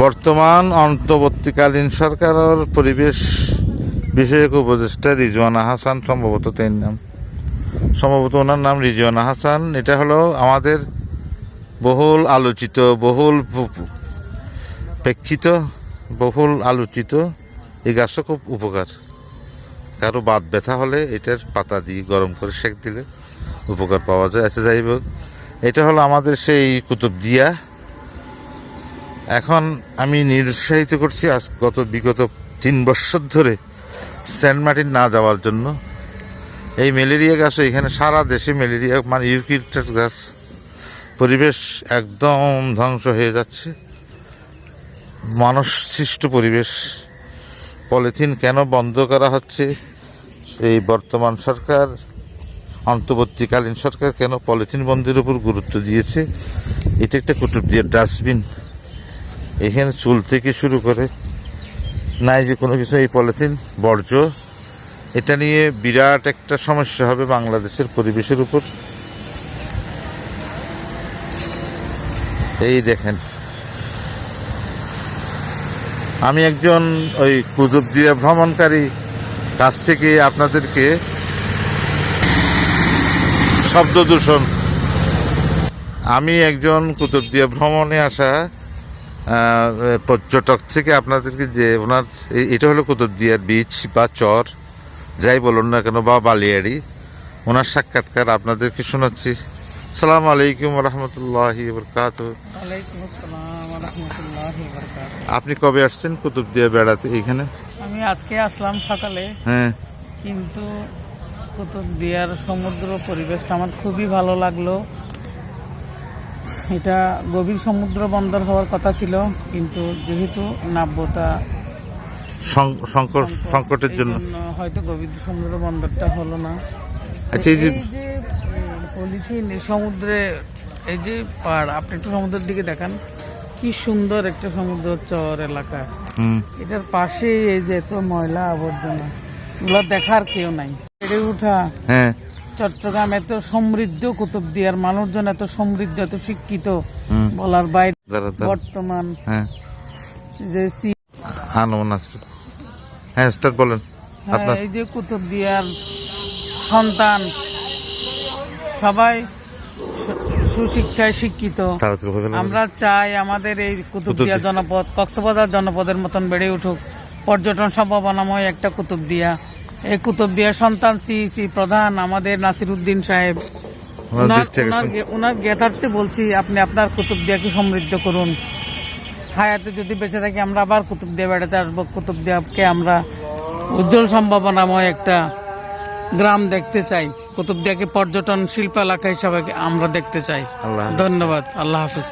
বর্তমান অন্তর্বর্তীকালীন সরকারের পরিবেশ বিষয়ক উপদেষ্টা রিজওয়ানা হাসান, সম্ভবত তার নাম, সম্ভবত ওনার নাম রিজওয়ানা হাসান। এটা হলো আমাদের বহুল আলোচিত, বহুল প্রেক্ষিত, বহুল আলোচিত এই গাছটা খুব উপকার। কারো বাত ব্যথা হলে এটার পাতা দিয়ে গরম করে সেঁক দিলে উপকার পাওয়া যায়। আচ্ছা, যাই হোক, এটা হলো আমাদের সেই কুতুবদিয়া। এখন আমি নিরুৎসাহিত করছি বিগত 3 বছর ধরে সেন্ট মার্টিন না যাওয়ার জন্য। এই ম্যালেরিয়া গাছ, এখানে সারা দেশে ম্যালেরিয়া, মানে ইউক্যালিপটাস গাছ, পরিবেশ একদম ধ্বংস হয়ে যাচ্ছে। মানুষ সৃষ্ট পরিবেশ। পলিথিন কেন বন্ধ করা হচ্ছে? এই বর্তমান সরকার, অন্তর্বর্তীকালীন সরকার কেন পলিথিন বন্ধের উপর গুরুত্ব দিয়েছে? এটা একটা কুতুবদিয়ার ডাস্টবিন। এখানে চুল থেকে শুরু করে নাই যে কোনো কিছু, এই পলিথিন বর্জ্য। এটা নিয়ে বিরাট একটা সমস্যা হবে বাংলাদেশের পরিবেশের উপর। এই দেখেন, আমি একজন ওই কুতুবদিয়া ভ্রমণকারী কাছ থেকে আপনাদেরকে শব্দ দূষণ, আমি একজন কুতুবদিয়া ভ্রমণে আসা পর্যটক থেকে আপনাদেরকে যে ওনার, এটা হলো কুতুবদিয়ার বিচ বা চর, যাই বলুন না কেন, বা বালিয়াড়ি, ওনার সাক্ষাৎকার আপনাদেরকে শোনাচ্ছি। আসসালামু আলাইকুম রহমতুল্লাহি বারাকাতুহু। আপনি কবে আসছেন কুতুবদিয়া বেড়াতে এখানে? আমি আজকে আসলাম সকালে। হ্যাঁ, কিন্তু কুতুবদিয়ার সমুদ্র পরিবেশটা আমার খুবই ভালো লাগলো। এটা গভীর সমুদ্র বন্দর হওয়ার কথা ছিল, কিন্তু যেহেতু নাব্যতা সংকটের জন্য হয়তো গভীর সমুদ্র বন্দরটা হলো না। আচ্ছা, এই যে পলিথিন সমুদ্রে, এই যে পাড়, আপনি একটু সমুদ্রের দিকে দেখান, কি সুন্দর একটা সমুদ্র চর এলাকা। এটার পাশে এই যে এত ময়লা আবর্জনা, এগুলো দেখার কেউ নাই। বেড়ে উঠা চট্টগ্রাম এত সমৃদ্ধ, কুতুবদিয়ার মানুষজন এত সমৃদ্ধ, এত শিক্ষিত, বলার বাইরে। বর্তমান যে বলেন, এই যে কুতুবদিয়ার সন্তান সবাই সুশিক্ষায় শিক্ষিত। আমরা চাই আমাদের এই কুতুবদিয়া জনপদ কক্সবাজার জনপদের মতন বেড়ে উঠুক, পর্যটন সম্ভাবনাময় একটা কুতুবদিয়া। এই কুতুবদিয়ার সন্তান সিইসি প্রধান আমাদের নাসিরউদ্দিন সাহেব, ওনার জ্ঞাতার্থে বলছি, আপনি আপনার কুতুবদিয়াকে সমৃদ্ধ করুন। হায়াতে যদি বেঁচে থাকি আমরা আবার কুতুবদিয়া বেড়াতে আসবো। কুতুবদিয়াকে আমরা উজ্জ্বল সম্ভাবনাময় একটা গ্রাম দেখতে চাই। কুতুবদিয়াকে পর্যটন শিল্প এলাকা হিসাবে আমরা দেখতে চাই। ধন্যবাদ। আল্লাহ হাফিজ।